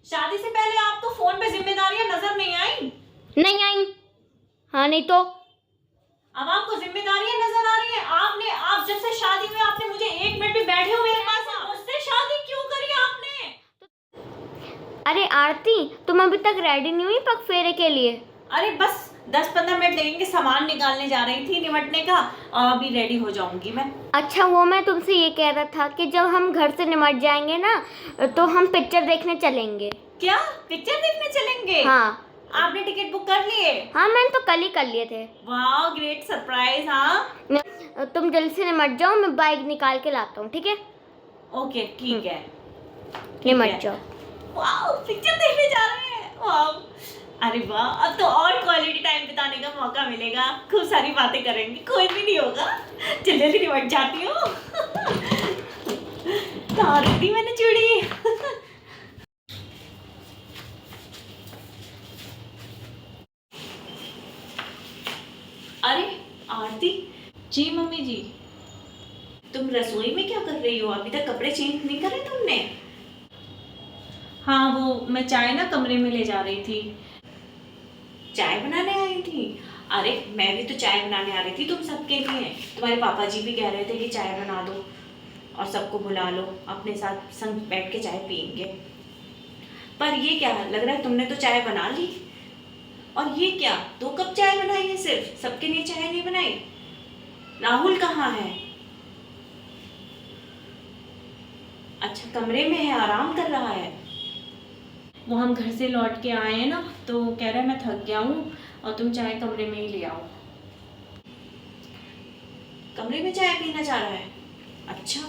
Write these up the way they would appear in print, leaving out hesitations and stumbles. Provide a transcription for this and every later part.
शादी से पहले आप तो फोन पे जिम्मेदारियां नजर नहीं आई। नहीं आई। हाँ नहीं तो। अब आपको जिम्मेदारियां नजर आ रही है। आप जब से शादी हुई आपने मुझे एक मिनट भी बैठे हुए मेरे पास मुझसे शादी क्यों करी आपने? अरे आरती, तुम अभी तक रेडी नहीं हुई पग फेरे के लिए? अरे बस 10-15 मिनट लगेंगे, सामान निकालने जा रही थी निमटने का, और अभी रेडी हो जाऊंगी मैं। अच्छा, वो मैं तुमसे ये कह रहा था कि जब हम घर से निमट जाएंगे ना तो हम पिक्चर देखने चलेंगे। क्या पिक्चर देखने चलेंगे? हाँ। आपने टिकट बुक कर लिए? हाँ, मैंने तो कल ही कर लिए थे। वाह ग्रेट सरप्राइज। हाँ तुम जल्दी से निमट जाओ, मैं बाइक निकाल के लाता हूँ, ठीक है? ओके ठीक है। निमट जाओ। वाह पिक्चर देखने जा रहे हैं, वाह। अरे वाह, अब तो और क्वालिटी टाइम बिताने का मौका मिलेगा, खूब सारी बातें करेंगे, कोई भी नहीं होगा। जल्दी से निमट जाती हूँ। कहाँ रख दी मैंने चूड़ी? अरे आरती जी। मम्मी जी, तुम रसोई में क्या कर रही हो? अभी तक कपड़े चेंज नहीं करे तुमने? हाँ वो मैं चाय ना कमरे में ले जा रही थी। चाय बनाने आई थी? अरे मैं भी तो चाय बनाने आ रही थी तुम सबके लिए। तुम्हारे पापा जी भी कह रहे थे कि चाय बना दो और सबको बुला लो, अपने साथ संग बैठ के चाय पियेंगे। पर ये क्या लग रहा है, तुमने तो चाय बना ली। और ये क्या 2 कप चाय बनाई है सिर्फ, सबके लिए चाय नहीं बनाई? राहुल कहाँ है? अच्छा कमरे में है, आराम कर रहा है। वो हम घर से लौट के आए हैं ना, तो कह रहा है मैं थक गया हूँ और तुम चाय कमरे में ही ले आओ। कमरे में चाय पीना चाह रहा है? अच्छा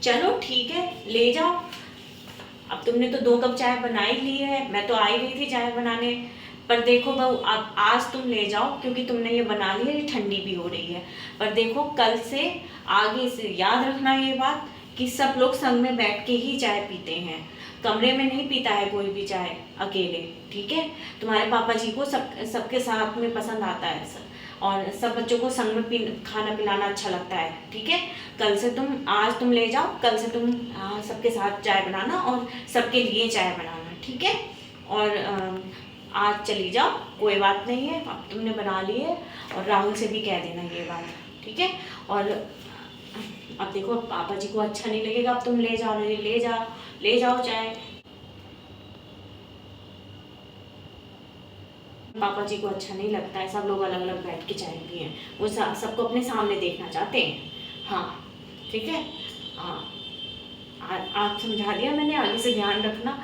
चलो ठीक है, ले जाओ। अब तुमने तो 2 कप चाय बना ही ली है, मैं तो आई रही थी चाय बनाने। पर देखो बहू, अब आज तुम ले जाओ क्योंकि तुमने ये बना ली है, ये ठंडी भी हो रही है। पर देखो कल से आगे से याद रखना ये बात कि सब लोग संग में बैठ के ही चाय पीते हैं, कमरे में नहीं पीता है कोई भी चाय अकेले, ठीक है? तुम्हारे पापा जी को सबके साथ में पसंद आता है सब, और सब बच्चों को संग में खाना पिलाना अच्छा लगता है, ठीक है? कल से आज तुम ले जाओ, कल से तुम सबके साथ चाय बनाना और सबके लिए चाय बनाना, ठीक है? और आज चली जाओ, कोई बात नहीं है, अब तुमने बना ली है। और राहुल से भी कह देना ये बात, ठीक है? और अब देखो पापा जी को अच्छा नहीं लगेगा, अब तुम ले जाओ चाय। पापा जी को अच्छा नहीं लगता है सब लोग अलग अलग बैठ के चाय पिए, वो सबको अपने सामने देखना चाहते हैं। हाँ ठीक है। हाँ आज समझा दिया मैंने, आगे से ध्यान रखना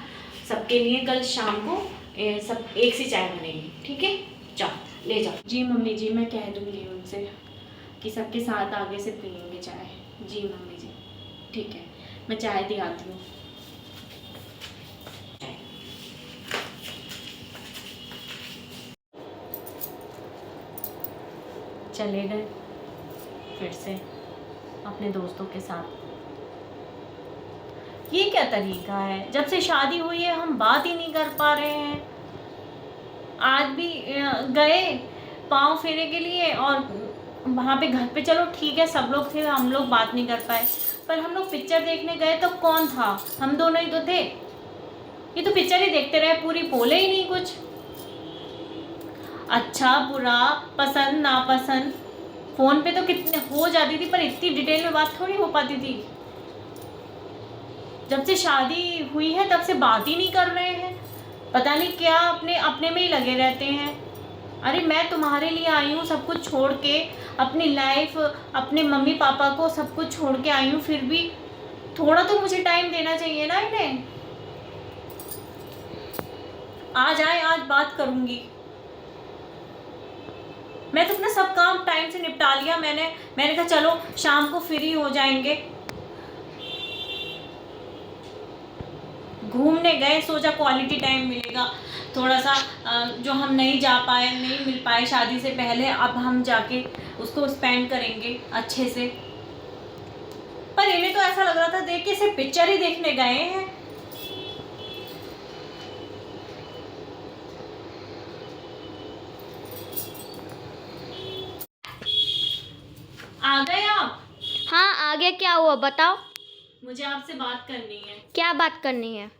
सबके लिए। कल शाम को सब एक सी चाय बनेगी, ठीक है? जाओ ले जाओ। जी मम्मी जी, मैं कह दूंगी उनसे कि सबके साथ आगे से पियेंगे चाय। जी मम्मी जी ठीक है, मैं चाय दिखाती हूँ। चले गए फिर से अपने दोस्तों के साथ। ये क्या तरीका है, जब से शादी हुई है हम बात ही नहीं कर पा रहे हैं। आज भी गए पाँव फेरे के लिए, और वहाँ पे घर पे चलो ठीक है सब लोग थे, हम लोग बात नहीं कर पाए। पर हम लोग पिक्चर देखने गए तो कौन था? हम दोनों ही तो थे। ये तो पिक्चर ही देखते रहे पूरी, बोले ही नहीं कुछ। अच्छा बुरा पसंद नापसंद फोन पे तो कितने हो जाती थी, पर इतनी डिटेल में बात थोड़ी हो पाती थी। जब से शादी हुई है तब से बात ही नहीं कर रहे हैं, पता नहीं क्या अपने अपने में ही लगे रहते हैं। अरे मैं तुम्हारे लिए आई हूँ सब कुछ छोड़ के, अपनी लाइफ अपने मम्मी पापा को सब कुछ छोड़ के आई हूँ, फिर भी थोड़ा तो मुझे टाइम देना चाहिए ना इन्हें। आज आए, आज बात करूंगी। मैं तो अपना सब काम टाइम से निपटा लिया। मैंने कहा चलो शाम को फ्री हो जाएंगे, घूमने गए, सोचा क्वालिटी टाइम मिलेगा थोड़ा सा, जो हम नहीं जा पाए, नहीं मिल पाए शादी से पहले, अब हम जाके उसको स्पेंड करेंगे अच्छे से। पर इन्हें तो ऐसा लग रहा था देख के सिर्फ पिक्चर ही देखने गए हैं। आ गए आप? हाँ आ गया, क्या हुआ बताओ। मुझे आपसे बात करनी है। क्या बात करनी है?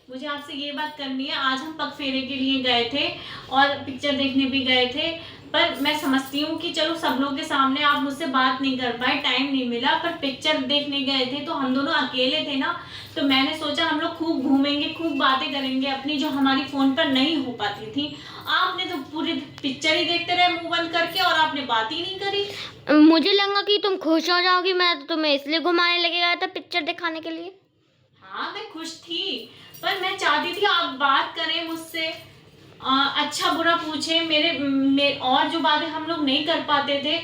मुझे आपसे ये बात करनी है, आज हम पग फेरे के लिए गए थे और पिक्चर देखने भी गए थे, पर मैं समझती हूँ कि चलो सब लोगों के सामने आप मुझसे बात नहीं कर पाए, टाइम नहीं मिला, पर पिक्चर देखने गए थे तो हम दोनों अकेले थे ना, तो मैंने सोचा हम लोग खूब घूमेंगे, खूब बातें करेंगे अपनी, जो हमारी फ़ोन पर नहीं हो पाती थी। आपने तो पूरी पिक्चर ही देखते रहे मुंह बंद करके और आपने बात ही नहीं करी। मुझे लगा कि तुम खुश हो जाओगी, मैं तो तुम्हें इसलिए घुमाने लेके गया था पिक्चर दिखाने के लिए। हाँ मैं खुश थी, पर मैं चाहती थी आप बात करें मुझसे, अच्छा बुरा पूछें, मेरे और जो बातें हम लोग नहीं कर पाते थे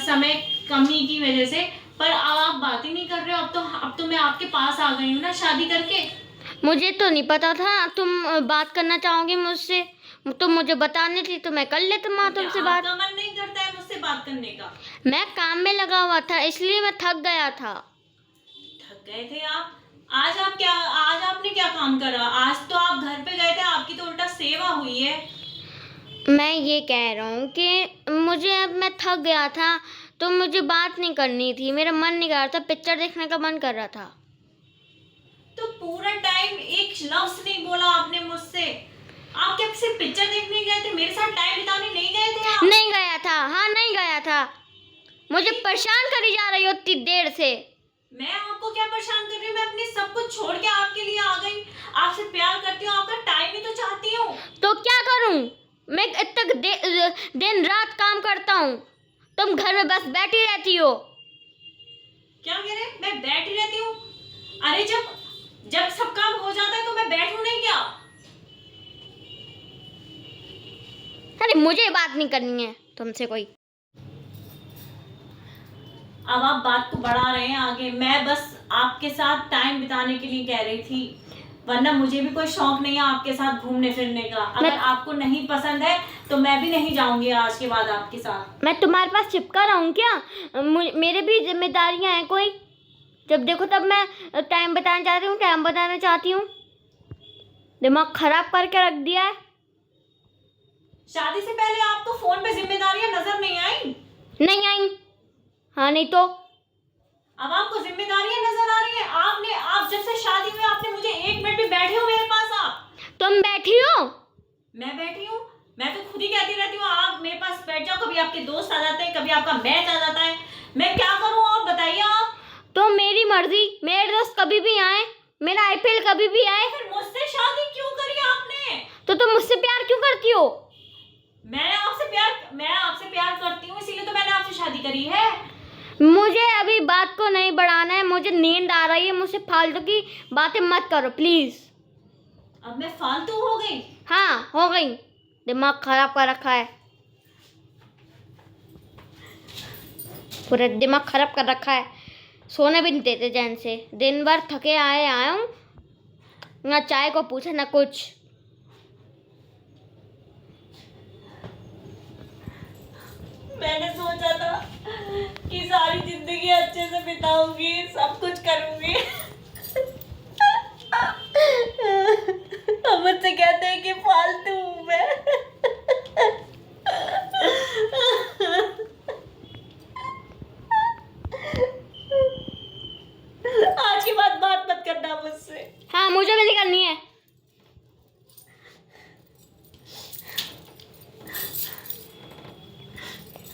समय कमी की वजह से, पर अब आप बात ही नहीं कर रहे हो। अब तो मैं आपके पास आ गई हूँ ना शादी करके। मुझे तो नहीं पता था तुम बात करना चाहोगी मुझसे, तो मुझे बताने थी तो मैं कर लेता माँ तुमसे बात। आपका मन नहीं करता है मुझसे बात करने का? मैं काम में लगा हुआ था इसलिए मैं थक गया था। थक गए थे आप? आज आपने क्या काम करा? आज तो आप घर पे गए थे, आपकी तो उल्टा सेवा हुई है। मैं ये कह रहा हूँ कि मैं थक गया था तो मुझे बात नहीं करनी थी, मेरा मन नहीं कर रहा था, पिक्चर देखने का मन कर रहा था। तो पूरा टाइम एक लफ्ज नहीं बोला आपने मुझसे। आप क्या सिर्फ पिक्चर देखने गए थे, मेरे साथ टाइम बिताने नहीं गए थे आप? नहीं गया था, हाँ नहीं गया था। मुझे परेशान करी जा रही हो इतनी देर से। मैं आपको क्या परेशान कर रही हूँ? मैं अपने सब कुछ छोड़ के आपके लिए आ गई, आपसे प्यार करती हूँ, आपका टाइम ही तो चाहती हूँ। तो क्या करूँ? मैं दिन रात काम करता हूँ, तुम घर में बस बैठी रहती हो। क्या कह रहे हैं? मैं बैठी रहती हूँ? अरे जब सब काम हो जाता है तो मैं बैठूं नहीं क्या? अरे मुझे बात नहीं करनी है तुमसे कोई। अब आप बात को बढ़ा रहे हैं आगे। मैं बस आपके साथ टाइम बिताने के लिए कह रही थी, वरना मुझे भी कोई शौक नहीं है आपके साथ घूमने फिरने का। अगर आपको नहीं पसंद है तो मैं भी नहीं जाऊंगी आज के बाद आपके साथ। मैं तुम्हारे पास चिपका रहा हूँ क्या? मेरे भी जिम्मेदारियाँ हैं कोई, जब देखो तब मैं टाइम बताना चाहती हूँ। दिमाग खराब करके रख दिया है। शादी से पहले आपको फोन पे जिम्मेदारियां नजर नहीं आई? नहीं आई। हाँ नहीं तो। अब आपको जिम्मेदारियां नजर आ रही है? आप जब से शादी हुई आपने मुझे एक मिनट भी बैठे हो मेरे पास आप? तुम बैठी हो? मैं बैठी हूँ? मैं तो खुद ही कहती रहती हूँ आप मेरे पास बैठ जाओ, कभी आपके दोस्त आ जाते हैं, कभी आपका मैच आ जाता है, मैं क्या करूँ और बताइए आप। तो मेरी मर्जी, मेरे दोस्त कभी भी आए, मेरा आईपीएल कभी भी आए। फिर मुझसे शादी क्यों करी आपने? तो तुम मुझसे प्यार क्यों करती हो? मैं आपसे प्यार करती हूँ, इसीलिए तो मैंने आपसे शादी करी है। मुझे अभी बात को नहीं बढ़ाना है, मुझे नींद आ रही है, मुझसे फालतू की बातें मत करो प्लीज। अब मैं फालतू हो गई? हाँ हो गई, दिमाग खराब कर रखा है, पूरा दिमाग खराब कर रखा है। सोने भी नहीं देते चैन से, दिन भर थके आया हूँ, ना चाय को पूछा ना कुछ। मैंने सोचा था कि सारी जिंदगी अच्छे से बिताऊंगी, सब कुछ करूंगी